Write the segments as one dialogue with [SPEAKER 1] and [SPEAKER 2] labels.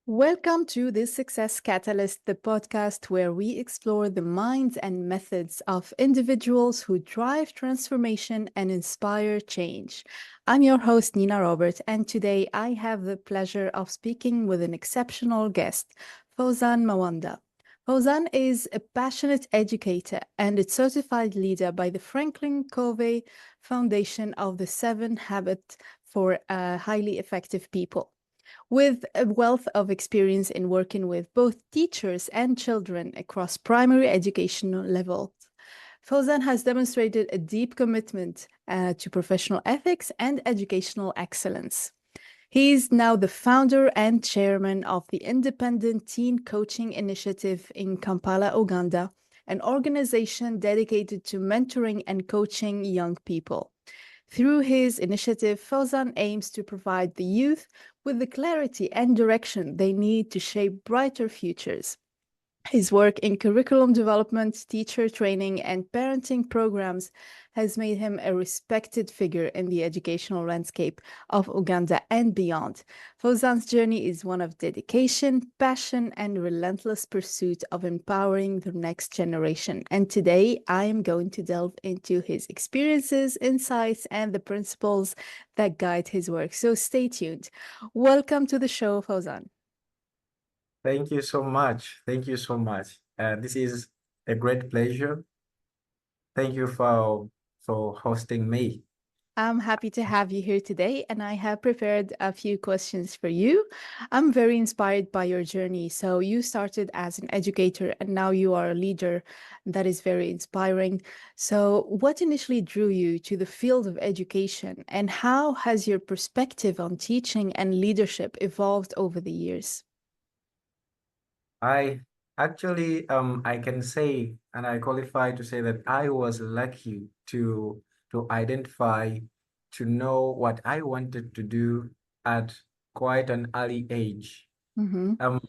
[SPEAKER 1] Welcome to the Success Catalyst, the podcast where we explore the minds and methods of individuals who drive transformation and inspire change. I'm your host, Nina Robert, and today I have the pleasure of speaking with an exceptional guest, Fauzan Mawanda. Fauzan is a passionate educator and a certified leader by the Franklin Covey Foundation of the Seven Habits for Highly Effective People. With a wealth of experience in working with both teachers and children across primary educational levels, Fauzan has demonstrated a deep commitment to professional ethics and educational excellence. He is now the founder and chairman of the Independent Teen Coaching Initiative in Kampala, Uganda, an organization dedicated to mentoring and coaching young people. Through his initiative, Fauzan aims to provide the youth with the clarity and direction they need to shape brighter futures. His work in curriculum development, teacher training, and parenting programs has made him a respected figure in the educational landscape of Uganda and beyond. Fauzan's journey is one of dedication, passion, and relentless pursuit of empowering the next generation. And today, I am going to delve into his experiences, insights, and the principles that guide his work. So stay tuned. Welcome to the show, Fauzan.
[SPEAKER 2] Thank you so much. Thank you so much. This is a great pleasure. Thank you for hosting me.
[SPEAKER 1] I'm happy to have you here today, and I have prepared a few questions for you. I'm very inspired by your journey. So, you started as an educator, and now you are a leader. That is very inspiring. So, what initially drew you to the field of education, and how has your perspective on teaching and leadership evolved over the years?
[SPEAKER 2] I I can say and I qualify to say that I was lucky to identify, to know what I wanted to do at quite an early age.
[SPEAKER 1] Mm-hmm.
[SPEAKER 2] Um,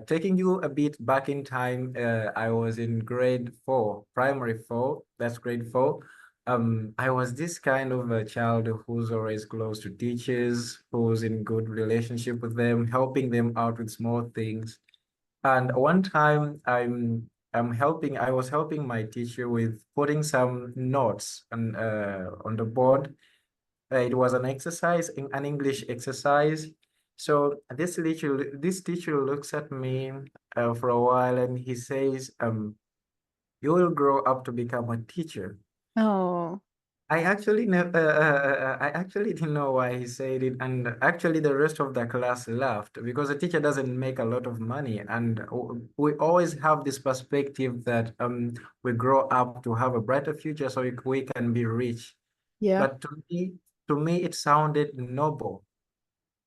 [SPEAKER 2] Taking you a bit back in time, I was in grade four, primary four, that's grade four. I was this kind of a child who's always close to teachers, who's in good relationship with them, helping them out with small things. And one time I was helping my teacher with putting some notes on the board. It was an exercise, an English exercise. So this teacher looks at me for a while and he says, you will grow up to become a teacher.
[SPEAKER 1] Oh,
[SPEAKER 2] I actually didn't know why he said it, and actually the rest of the class laughed because a teacher doesn't make a lot of money, and we always have this perspective that we grow up to have a brighter future so we can be rich.
[SPEAKER 1] yeah.
[SPEAKER 2] But to me, it sounded noble,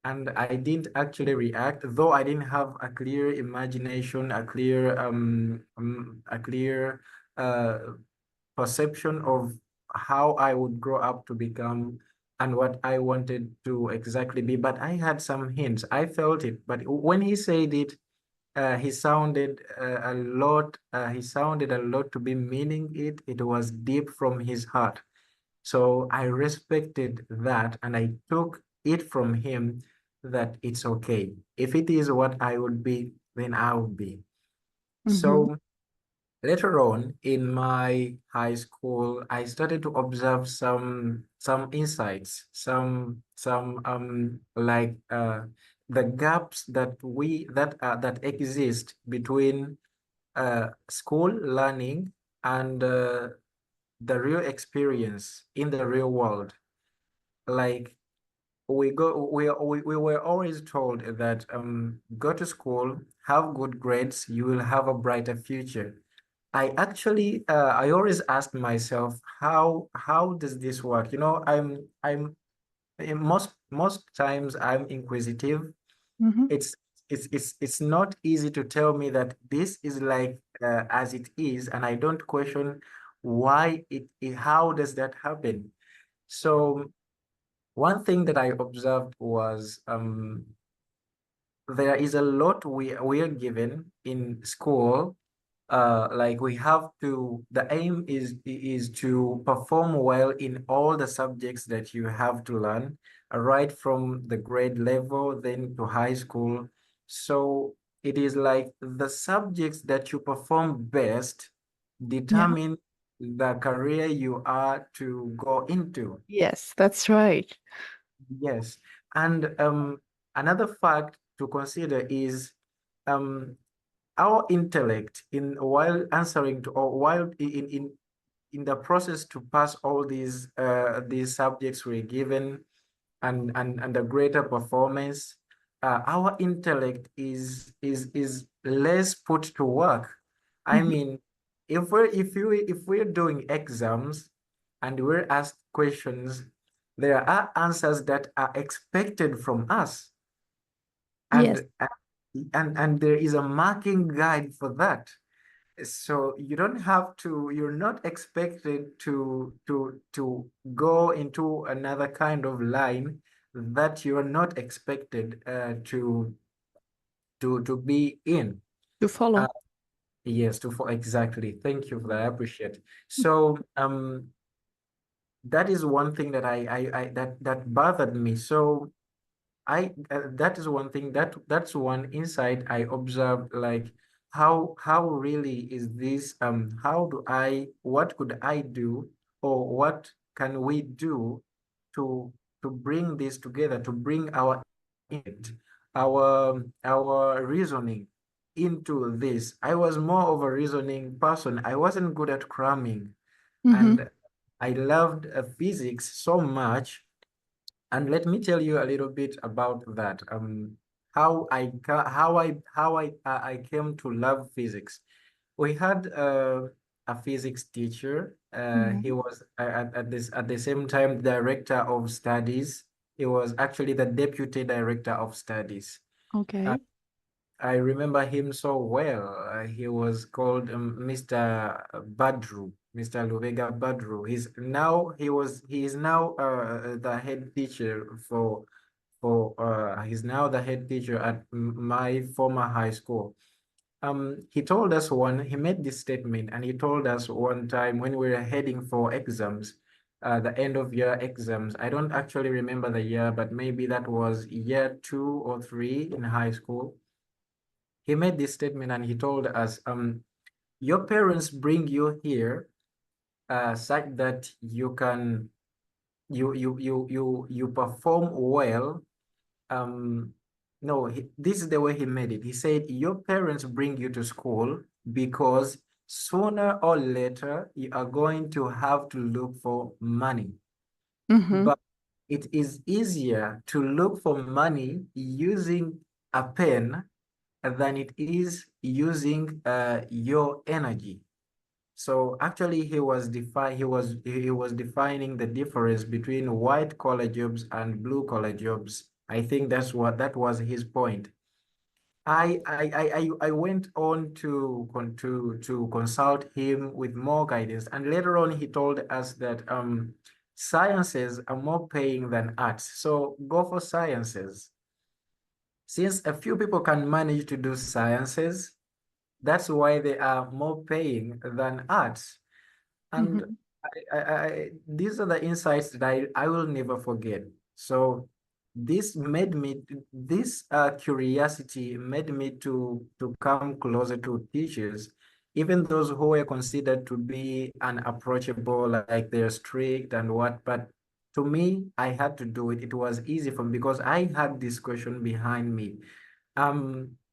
[SPEAKER 2] and I didn't actually react, though I didn't have a clear imagination, a clear uh, perception of how I would grow up to become and what I wanted to exactly be. But I had some hints. I felt it. But when he said it, he sounded a lot to be meaning it. It was deep from his heart. So I respected that and I took it from him that it's okay. If it is what I would be, then I would be.
[SPEAKER 1] Mm-hmm.
[SPEAKER 2] So later on in my high school, I started to observe some insights, some like the gaps that exist between school learning and the real experience in the real world. Like we were always told that go to school, have good grades, you will have a brighter future. I always asked myself, how does this work? You know, most times I'm inquisitive.
[SPEAKER 1] Mm-hmm.
[SPEAKER 2] It's it's not easy to tell me that this is like as it is, and I don't question why how does that happen? So one thing that I observed was there is a lot we are given in school. Like we have to, the aim is to perform well in all the subjects that you have to learn, right from the grade level, then to high school. So it is like the subjects that you perform best
[SPEAKER 1] Yeah.
[SPEAKER 2] determine the career you are to go into.
[SPEAKER 1] Yes, that's right.
[SPEAKER 2] Yes. And another fact to consider is um, our intellect in while answering to or while in the process to pass all these subjects we're given and the greater performance, our intellect is less put to work. I
[SPEAKER 1] Mhm.
[SPEAKER 2] mean, if we're doing exams and we're asked questions, there are answers that are expected from us,
[SPEAKER 1] Yes,
[SPEAKER 2] and and there is a marking guide for that. So you don't have to, you're not expected to go into another kind of line that you're not expected to be in.
[SPEAKER 1] to
[SPEAKER 2] Uh,
[SPEAKER 1] follow.
[SPEAKER 2] yes, to for exactly. Thank you for that. I appreciate. So that is one thing that I that bothered me. So that is one thing that's one insight I observed, like how really is this how do I what could I do or what can we do to bring this together, to bring our intellect, our reasoning into this. I was more of a reasoning person. I wasn't good at cramming,
[SPEAKER 1] Hmm.
[SPEAKER 2] and I loved physics so much. And let me tell you a little bit about that. How I came to love physics. We had a physics teacher.
[SPEAKER 1] Yeah.
[SPEAKER 2] He was at the same time director of studies. He was actually the deputy director of studies. Uh,
[SPEAKER 1] Okay.
[SPEAKER 2] I remember him so well. He was called Mr. Badru, Mr. Lubega Badru. He is now the head teacher he's now the head teacher at my former high school. He made this statement, and he told us one time when we were heading for exams, the end of year exams. I don't actually remember the year, but maybe that was year 2 or 3 in high school. He made this statement and he told us, your parents bring you here such that you can you perform well. Um, no, this is the way he made it. He said, your parents bring you to school because sooner or later you are going to have to look for money.
[SPEAKER 1] Hmm.
[SPEAKER 2] But it is easier to look for money using a pen than it is using your energy. So actually, he was defining the difference between white collar jobs and blue collar jobs. I think that was his point. I went on to consult him with more guidance, and later on he told us that sciences are more paying than arts. So go for sciences. Since a few people can manage to do sciences, that's why they are more paying than arts. And
[SPEAKER 1] Hmm.
[SPEAKER 2] these are the insights that I will never forget. So this curiosity made me to come closer to teachers, even those who were considered to be unapproachable, like they're strict and what. But to me, I had to do it. It was easy for me because I had this question behind me.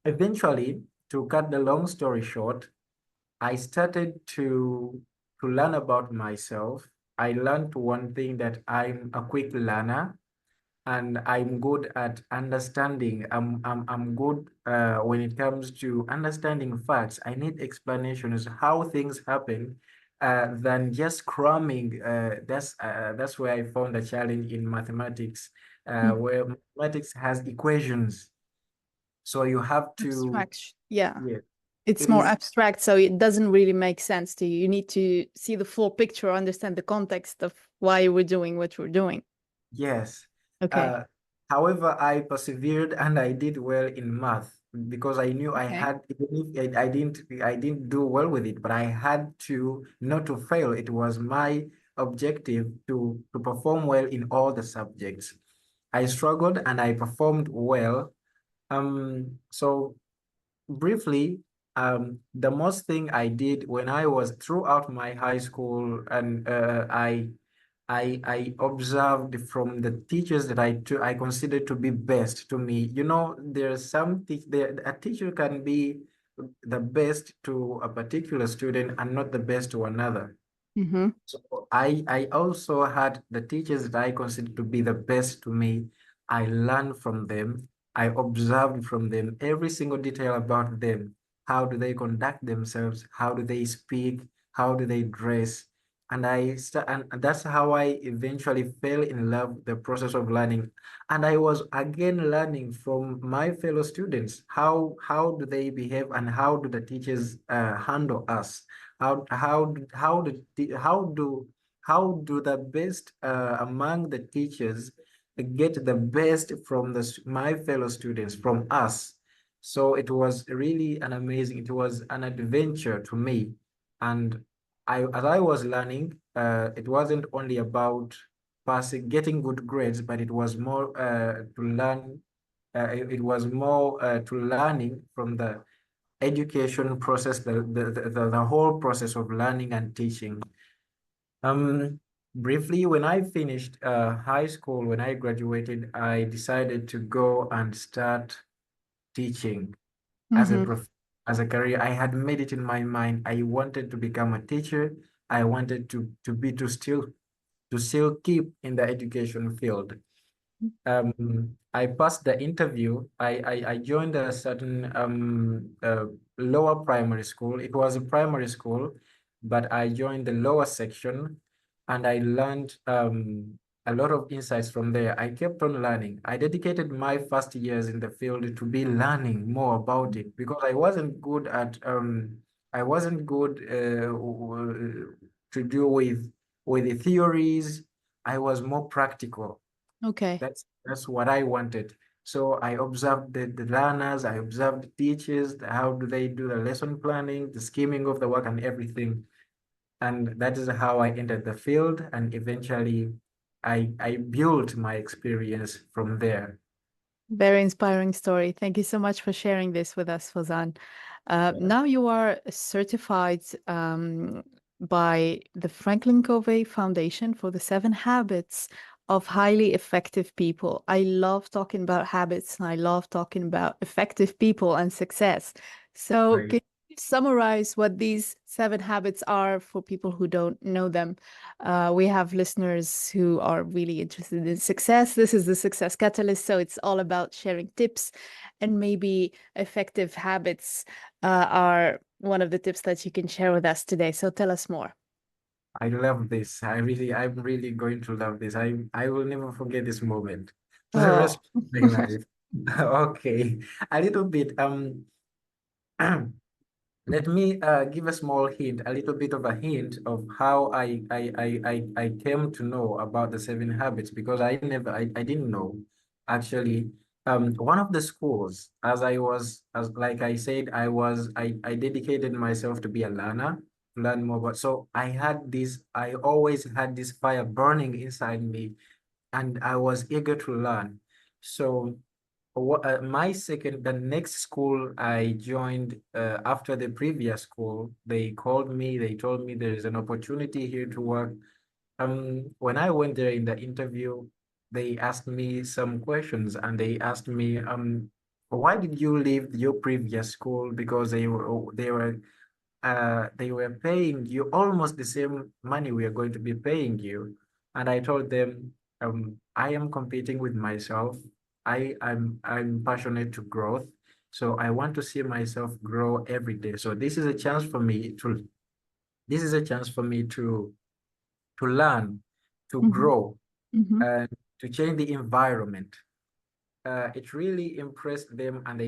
[SPEAKER 2] Eventually, to cut the long story short, I started to learn about myself. I learned one thing, that I'm a quick learner and I'm good at understanding. I'm good when it comes to understanding facts. I need explanations how things happen than just cramming. That's where I found a challenge in mathematics, where mathematics has equations. So you have to,
[SPEAKER 1] Abstract. Yeah.
[SPEAKER 2] yeah,
[SPEAKER 1] It's
[SPEAKER 2] it
[SPEAKER 1] more
[SPEAKER 2] is.
[SPEAKER 1] abstract, so it doesn't really make sense to you. You need to see the full picture, understand the context of why we're doing what we're doing.
[SPEAKER 2] Yes.
[SPEAKER 1] Okay.
[SPEAKER 2] Uh, However, I persevered and I did well in math because I knew I
[SPEAKER 1] Okay.
[SPEAKER 2] had, even if I didn't do well with it, but I had to not to fail. It was my objective to perform well in all the subjects. I struggled and I performed well. So briefly, the most thing I did when I was throughout my high school, and I observed from the teachers that I considered to be best to me. You know, there's some there a teacher can be the best to a particular student and not the best to another.
[SPEAKER 1] Mm-hmm.
[SPEAKER 2] So I also had the teachers that I consider to be the best to me. I learned from them. I observed from them every single detail about them. How do they conduct themselves? How do they speak? How do they dress? And that's how I eventually fell in love with the process of learning. And I was again learning from my fellow students. How do they behave and how do the teachers handle us? How do the best among the teachers get the best from my fellow students, from us? So it was really an amazing, it was an adventure to me. And as I was learning, it wasn't only about passing, getting good grades, but it was more to learn. It was more to learning from the education process, the whole process of learning and teaching. Um, Briefly, when I finished high school, when I graduated, I decided to go and start teaching as a
[SPEAKER 1] Mm-hmm.
[SPEAKER 2] prof as a career. I had made it in my mind. I wanted to become a teacher. I wanted to still keep in the education field. I passed the interview. I joined a certain lower primary school. It was a primary school, but I joined the lower section and I learned a lot of insights from there. I kept on learning. I dedicated my first years in the field to be learning more about it because I wasn't good to do with the theories. I was more practical.
[SPEAKER 1] Okay.
[SPEAKER 2] That's what I wanted. So I observed the learners, I observed the teachers, how do they do the lesson planning, the scheming of the work and everything. And that is how I entered the field. And eventually I built my experience from there.
[SPEAKER 1] Very inspiring story. Thank you so much for sharing this with us, Fauzan.
[SPEAKER 2] Yeah,
[SPEAKER 1] Now you are certified by the Franklin Covey Foundation for the 7 habits of highly effective people. I love talking about habits and I love talking about effective people and success. So,
[SPEAKER 2] great.
[SPEAKER 1] can you summarize what these 7 habits are for people who don't know them? We have listeners who are really interested in success. This is the Success Catalyst, so it's all about sharing tips, and maybe effective habits are one of the tips that you can share with us today. So tell us more.
[SPEAKER 2] I love this. I'm really going to love this. I will never forget this moment for the rest
[SPEAKER 1] Oh,
[SPEAKER 2] of my life. Okay, a little bit. Let me give a small hint, a little bit of a hint of how I came to know about the 7 habits because I didn't know actually. One of the schools, as like I said, I dedicated myself to be a learner, to learn more. But so I always had this fire burning inside me, and I was eager to learn. So the next school I joined after the previous school, they called me, they told me there is an opportunity here to work. When I went there in the interview, they asked me some questions and they asked me, why did you leave your previous school? Because they were paying you almost the same money we are going to be paying you. And I told them, I am competing with myself. I'm passionate to growth. So I want to see myself grow every day. So this is a chance for me to learn, to
[SPEAKER 1] hmm
[SPEAKER 2] grow,
[SPEAKER 1] hmm
[SPEAKER 2] and to change the environment. It really impressed them and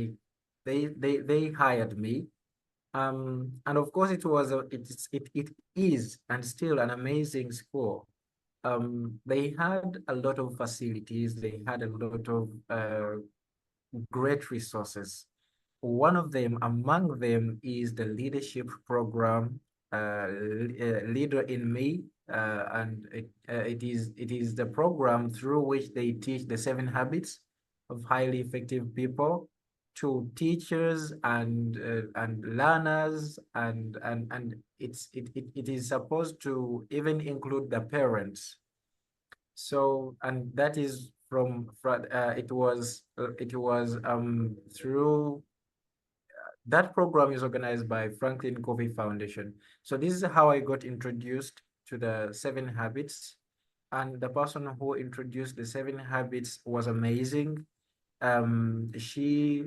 [SPEAKER 2] they hired me. And of course, it is and still an amazing school. They had a lot of facilities. They had a lot of great resources. One of them, among them, is the leadership program, Leader in Me, and it is the program through which they teach the 7 habits of highly effective people. to teachers and learners, and it is supposed to even include the parents. So, and that is it was through that program is organized by Franklin Covey Foundation. So this is how I got introduced to the 7 habits. And the person who introduced the 7 habits was amazing. She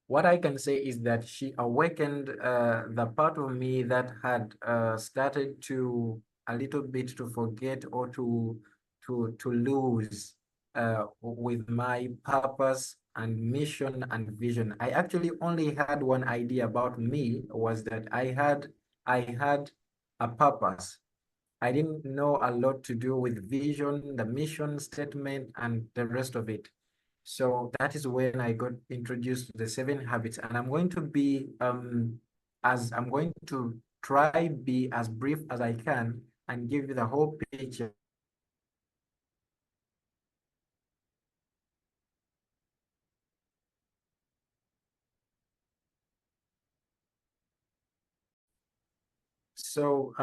[SPEAKER 2] What I can say is that she awakened the part of me that had started to a little bit to forget or to lose with my purpose and mission and vision. I actually only had one idea about me, was that I had a purpose. I didn't know a lot to do with vision, the mission statement, and the rest of it. So that is when I got introduced to the 7 habits, and I'm going to try be as brief as I can and give you the whole picture. So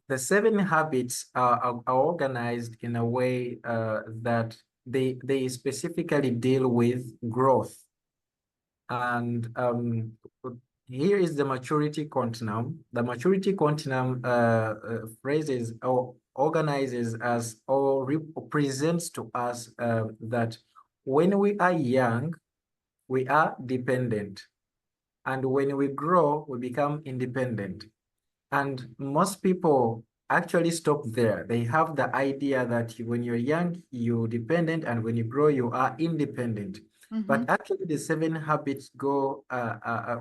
[SPEAKER 2] the 7 habits are organized in a way that they specifically deal with growth. And here is the maturity continuum. The maturity continuum phrases or organizes us or represents to us that when we are young, we are dependent. And when we grow, we become independent. And most people actually stop there. They have the idea that when you're young, you're dependent, and when you grow, you are independent. But actually, the 7 habits go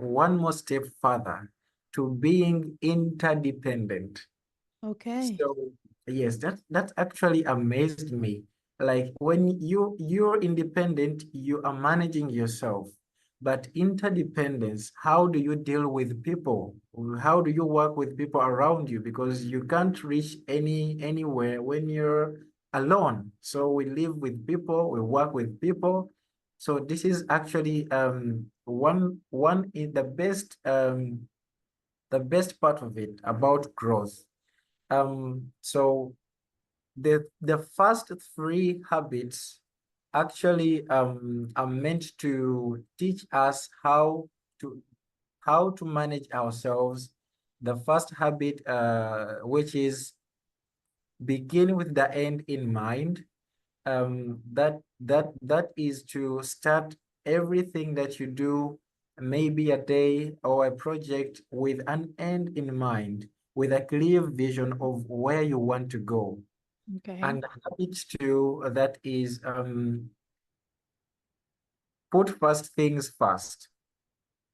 [SPEAKER 2] one more step further to being interdependent.
[SPEAKER 1] Okay.
[SPEAKER 2] So yes, that actually amazed me. Like when you're independent, you are managing yourself. But interdependence, how do you deal with people? How do you work with people around you? Because you can't reach anywhere when you're alone. So we live with people, we work with people. So this is actually one in the best part of it about growth. So the first 3 habits actually are meant to teach us to how to manage ourselves. The first habit, which is begin with the end in mind, that is to start everything that you do, maybe a day or a project, with an end in mind, with a clear vision of where you want to go.
[SPEAKER 1] Okay.
[SPEAKER 2] And habit 2, that is put first things first.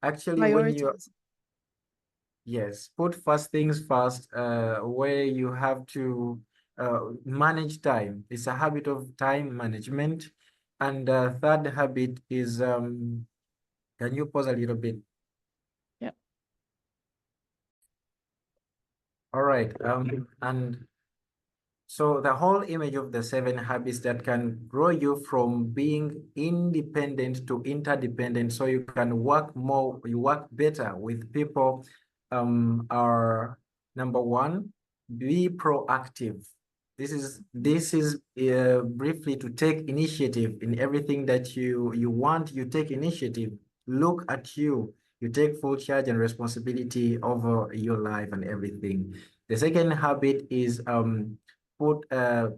[SPEAKER 2] Actually, when you
[SPEAKER 1] Priorities.
[SPEAKER 2] yes, put first things first, where you have to manage time. It's a habit of time management. And third habit is, can you pause a little bit?
[SPEAKER 1] Yeah.
[SPEAKER 2] All right. And so the whole image of the 7 habits that can grow you from being independent to interdependent, so you can work more, you work better with people, are: number 1, be proactive. This is briefly to take initiative in everything that you want. You take initiative. Look at you. You take full charge and responsibility over your life and everything. The second habit is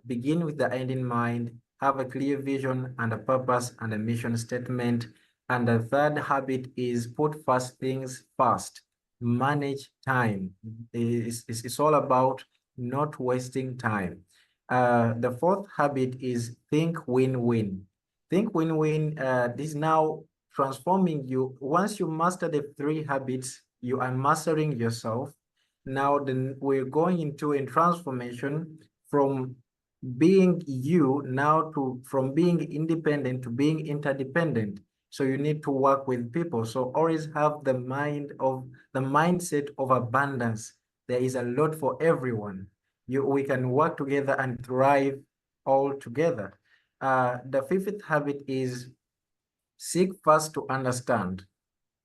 [SPEAKER 2] begin with the end in mind, have a clear vision and a purpose and a mission statement. And the third habit is put first things first, manage time. It's all about not wasting time. The fourth habit is think win-win. Think win-win. This is now transforming you. Once you master the 3 habits, you are mastering yourself. Now then we're going into a transformation from being you now to from being independent to being interdependent. So you need to work with people. So always have the mindset of abundance. There is a lot for everyone. We can work together and thrive all together. The fifth habit is Seek first to understand,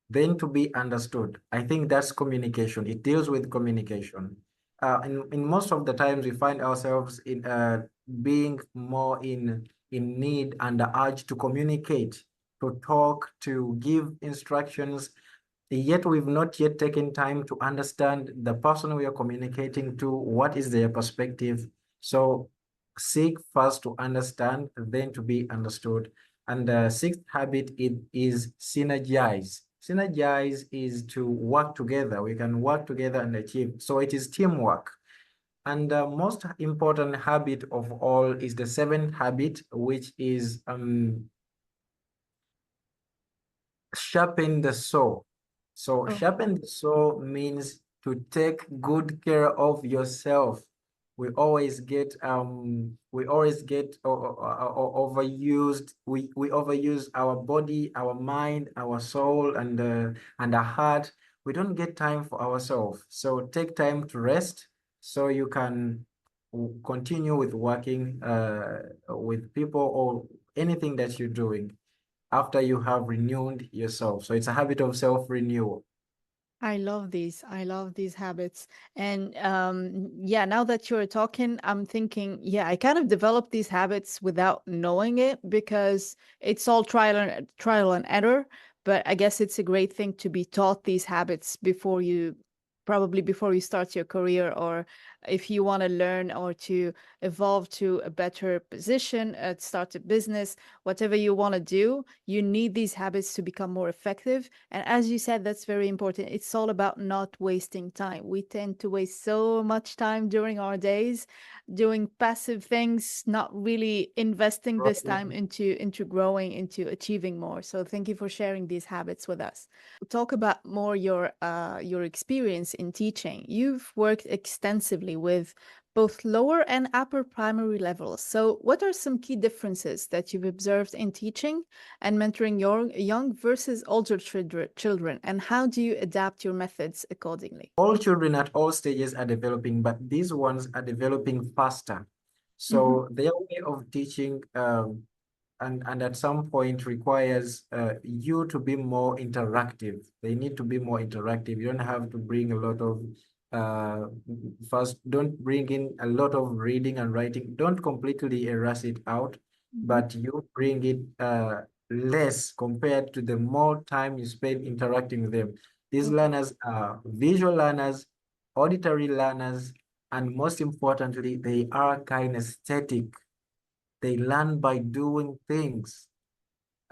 [SPEAKER 2] then to be understood. I think that's communication. It deals with communication. In most of the times, we find ourselves in being more in need and the urge to communicate, to talk, to give instructions. Yet we've not yet taken time to understand the person we are communicating to, what is their perspective. So seek first to understand, then to be understood. And the sixth habit is synergize. Synergize is to work together. We can work together and achieve. So it is teamwork. And the most important habit of all is the seventh habit, which is sharpen the saw. So
[SPEAKER 1] Oh,
[SPEAKER 2] sharpen the saw means to take good care of yourself. Overused. We overuse our body, our mind, our soul, and our heart. We don't get time for ourselves. So take time to rest so you can continue with working with people or anything that you're doing after you have renewed yourself. So it's a habit of self-renewal.
[SPEAKER 1] I love these. I love these habits. And yeah, now that you're talking, I'm thinking, yeah, I kind of developed these habits without knowing it because it's all trial and error. But I guess it's a great thing to be taught these habits before you probably before you start your career, or if you want to learn or to evolve to a better position, start a business, whatever you want to do, you need these habits to become more effective. And as you said, that's very important. It's all about not wasting time. We tend to waste so much time during our days doing passive things, not really investing this time into growing, into achieving more. So thank you for sharing these habits with us. Talk about more your experience in teaching. You've worked extensively with both lower and upper primary levels. So, what are some key differences that you've observed in teaching and mentoring your young versus older children, and how do you adapt your methods accordingly?
[SPEAKER 2] All children at all stages are developing, but these ones are developing faster.
[SPEAKER 1] Hmm.
[SPEAKER 2] So their way of teaching and at some point requires you to be more interactive. They need to be more interactive. You don't have to bring a lot of uh, first, don't bring in a lot of reading and writing. Don't completely erase it out,
[SPEAKER 1] Hmm.
[SPEAKER 2] but you bring it less compared to the more time you spend interacting with them. These
[SPEAKER 1] Okay.
[SPEAKER 2] learners are visual learners, auditory learners, and most importantly, they are kinesthetic. They learn by doing things.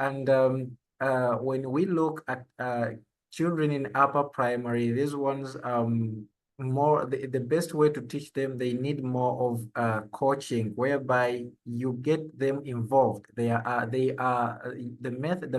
[SPEAKER 2] And when we look at children in upper primary, these ones the best way to teach them, they need more of coaching, whereby you get them involved. The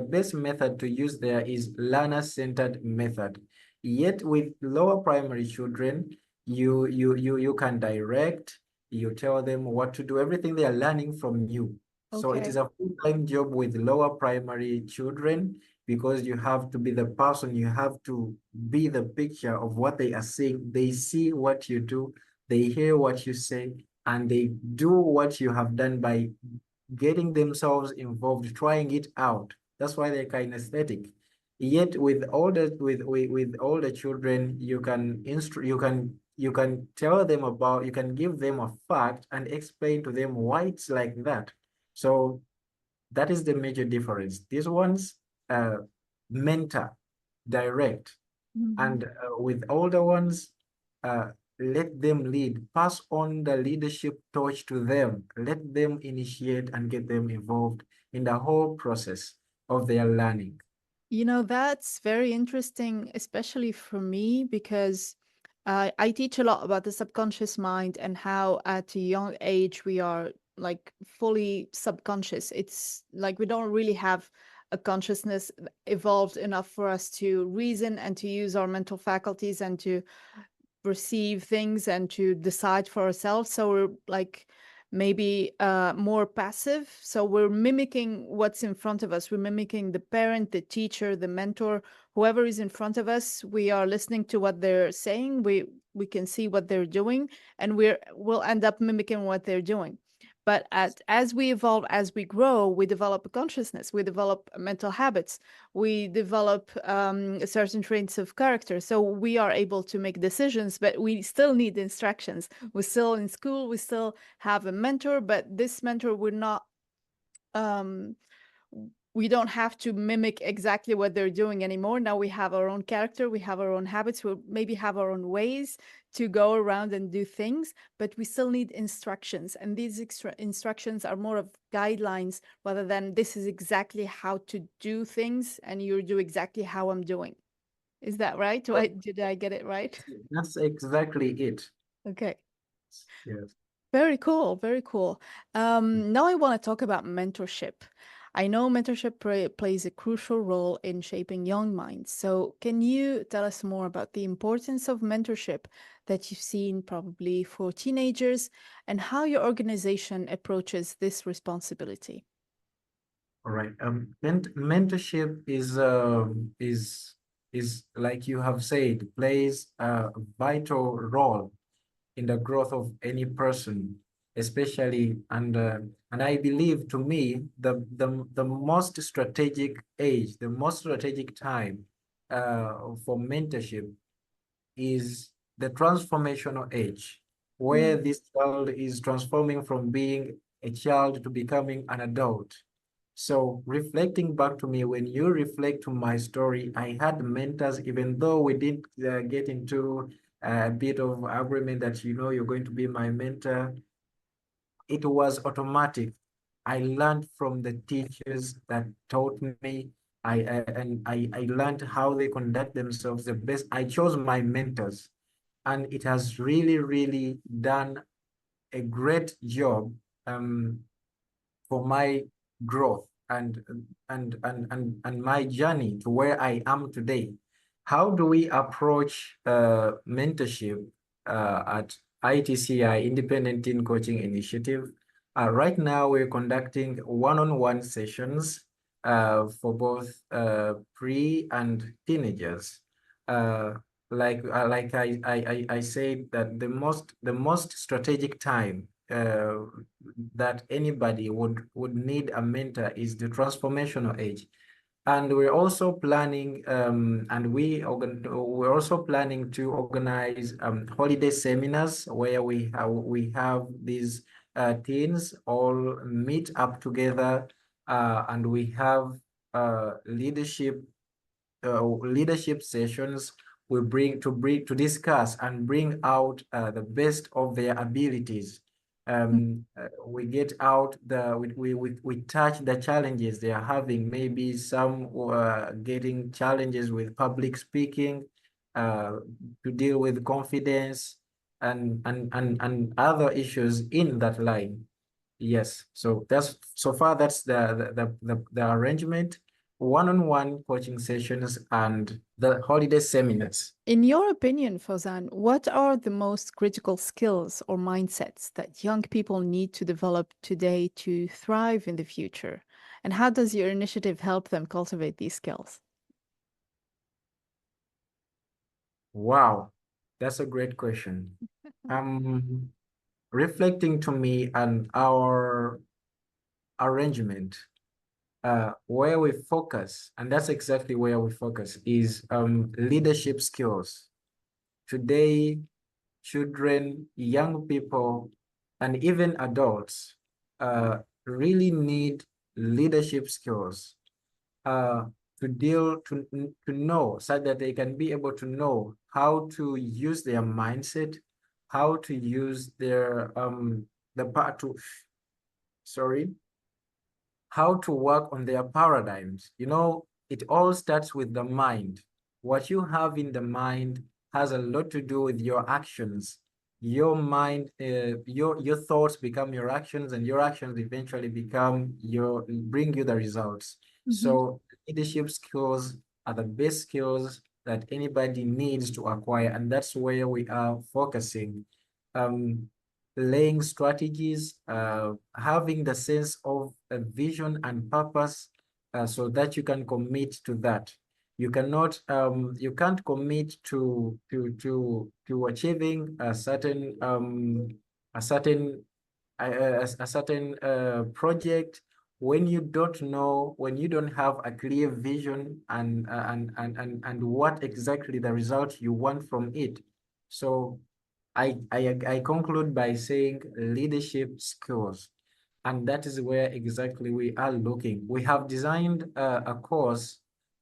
[SPEAKER 2] best method to use there is learner-centered method. Yet with lower primary children, you can direct, you tell them what to do, everything they are learning from you. So it is
[SPEAKER 1] Okay.
[SPEAKER 2] a full-time job with lower primary children because you have to be the person, you have to be the picture of what they are saying. They see what you do, they hear what you say, and they do what you have done by getting themselves involved, trying it out. That's why they're kinesthetic. Yet with all the children, you can tell them about, you can give them a fact and explain to them why it's like that. So that is the major difference. These ones mentor, direct,
[SPEAKER 1] Mhm.
[SPEAKER 2] and with older ones, uh, let them lead. Pass on the leadership torch to them. Let them initiate and get them involved in the whole process of their learning.
[SPEAKER 1] You know, that's very interesting, especially for me, because I teach a lot about the subconscious mind and how at a young age we are like fully subconscious. It's like we don't really have a consciousness evolved enough for us to reason and to use our mental faculties and to perceive things and to decide for ourselves. So we're like maybe more passive. So we're mimicking what's in front of us. We're mimicking the parent, the teacher, the mentor, whoever is in front of us. We are listening to what they're saying. We can see what they're doing, and we'll end up mimicking what they're doing. But as we evolve, as we grow, we develop a consciousness, we develop mental habits, we develop certain traits of character. So we are able to make decisions, but we still need instructions. We're still in school, we still have a mentor, but this mentor would not um, we don't have to mimic exactly what they're doing anymore. Now we have our own character, we have our own habits, we maybe have our own ways to go around and do things, but we still need instructions. And these instructions are more of guidelines rather than this is exactly how to do things and you do exactly how I'm doing. Is that right? Did I get it right?
[SPEAKER 2] That's exactly it.
[SPEAKER 1] Okay.
[SPEAKER 2] Yes.
[SPEAKER 1] Very cool, very cool. Now I want to talk about mentorship. I know mentorship plays a crucial role in shaping young minds. So, can you tell us more about the importance of mentorship that you've seen probably for teenagers and how your organization approaches this responsibility?
[SPEAKER 2] All right. Mentorship is like you have said, plays a vital role in the growth of any person, especially and I believe to me the most strategic age, the most strategic time for mentorship is the transformational age, where
[SPEAKER 1] Mm,
[SPEAKER 2] this child is transforming from being a child to becoming an adult. So reflecting back to me, when you reflect to my story, I had mentors, even though we didn't get into a bit of agreement that, you know, you're going to be my mentor. It was automatic. I learned from the teachers that taught me. I learned how they conduct themselves the best. I chose my mentors, and it has really done a great job for my growth and my journey to where I am today. How do we approach mentorship at ITCI, Independent Teen Coaching Initiative? Right now, we're conducting one-on-one sessions for both pre and teenagers. Uh, like I said, that the most strategic time that anybody would need a mentor is the transformational age. And we're also planning we're also planning to organize holiday seminars where we have these teens all meet up together, and we have leadership sessions. We bring to discuss and bring out the best of their abilities. We get out we touch the challenges they are having. Maybe some getting challenges with public speaking, uh, to deal with confidence and other issues in that line. Yes, so that's the arrangement, one-on-one coaching sessions and the holiday seminars.
[SPEAKER 1] In your opinion, Fauzan, what are the most critical skills or mindsets that young people need to develop today to thrive in the future? And how does your initiative help them cultivate these skills?
[SPEAKER 2] Wow, that's a great question. Um, Reflecting to me and our arrangement, where we focus, and that's exactly where we focus, is leadership skills. Today, children, young people, and even adults really need leadership skills uh, to know, so that they can be able to know how to use their mindset, how to use their the part to sorry how to work on their paradigms. You know, it all starts with the mind. What you have in the mind has a lot to do with your actions. Your mind, your thoughts become your actions, and your actions eventually bring you the results.
[SPEAKER 1] Mhm.
[SPEAKER 2] So leadership skills are the best skills that anybody needs to acquire, and that's where we are focusing. Um, Laying strategies, having the sense of a vision and purpose, so that you can commit to that. You can't commit to achieving a certain a certain project, when you don't know, when you don't have a clear vision and what exactly the result you want from it. So I conclude by saying leadership skills. And that is where exactly we are looking. We have designed a course,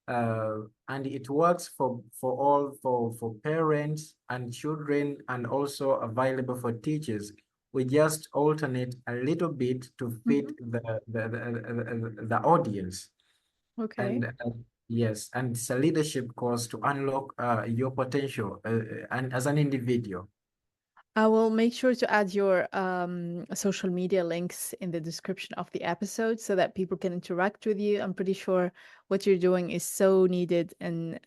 [SPEAKER 2] and it works for all, for parents and children, and also available for teachers. We just alternate a little bit to fit
[SPEAKER 1] Mhm.
[SPEAKER 2] the audience.
[SPEAKER 1] Okay.
[SPEAKER 2] And yes, and it's a leadership course to unlock your potential and as an individual.
[SPEAKER 1] I will make sure to add your social media links in the description of the episode so that people can interact with you. I'm pretty sure what you're doing is so needed in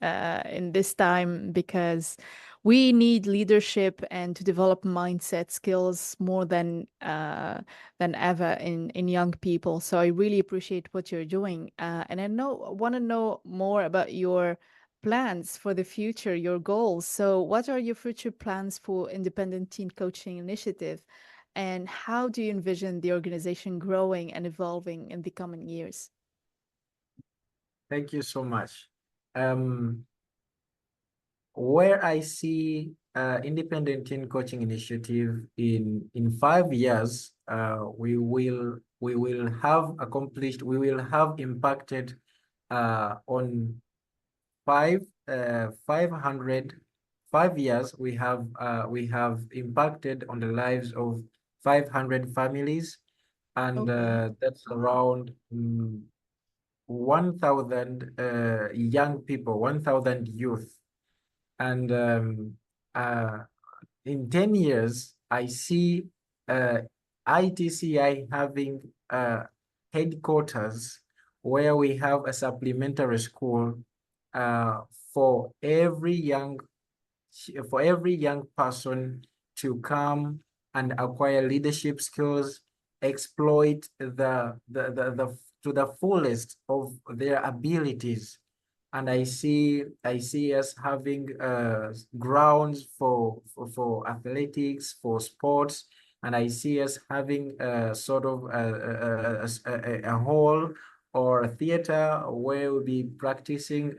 [SPEAKER 1] this time because we need leadership and to develop mindset skills more than ever in young people. So I really appreciate what you're doing, and I want to know more about your plans for the future, your goals. So, what are your future plans for Independent Teen Coaching Initiative? And how do you envision the organization growing and evolving in the coming years?
[SPEAKER 2] Thank you so much. Um, where I see Independent Teen Coaching Initiative in 5 years, we will have accomplished, we will have impacted on five 500 5 years. We have impacted on the lives of 500 families, and
[SPEAKER 1] Okay.
[SPEAKER 2] that's around 1,000 young people, 1,000 youth. And uh, in 10 years, I see uh, ITCI having headquarters where we have a supplementary school uh, for every young for every young person to come and acquire leadership skills, exploit the to the fullest of their abilities. And I see us having grounds for athletics, for sports, and I see us having sort of a hall or a theater where we'll be practicing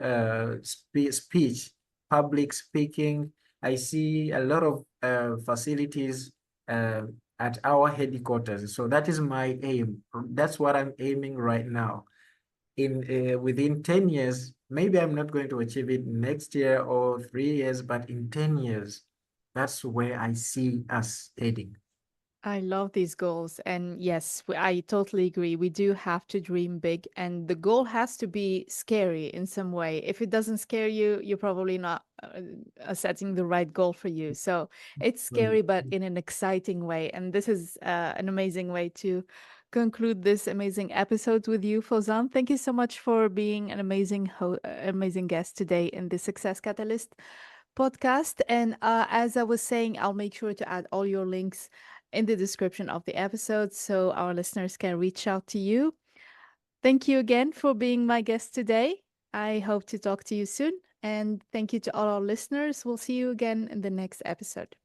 [SPEAKER 2] speech, public speaking. I see a lot of facilities uh, at our headquarters. So that is my aim. That's what I'm aiming right now. In within 10 years, maybe I'm not going to achieve it next year or 3 years, but in 10 years, that's where I see us heading.
[SPEAKER 1] I love these goals. And yes, I totally agree. We do have to dream big, and the goal has to be scary in some way. If it doesn't scare you, you're probably not setting the right goal for you. So it's scary, but in an exciting way. And this is an amazing way to conclude this amazing episode with you, Fauzan. Thank you so much for being an amazing guest today in the Success Catalyst podcast. And as I was saying, I'll make sure to add all your links in the description of the episode so our listeners can reach out to you. Thank you again for being my guest today. I hope to talk to you soon. And thank you to all our listeners. We'll see you again in the next episode.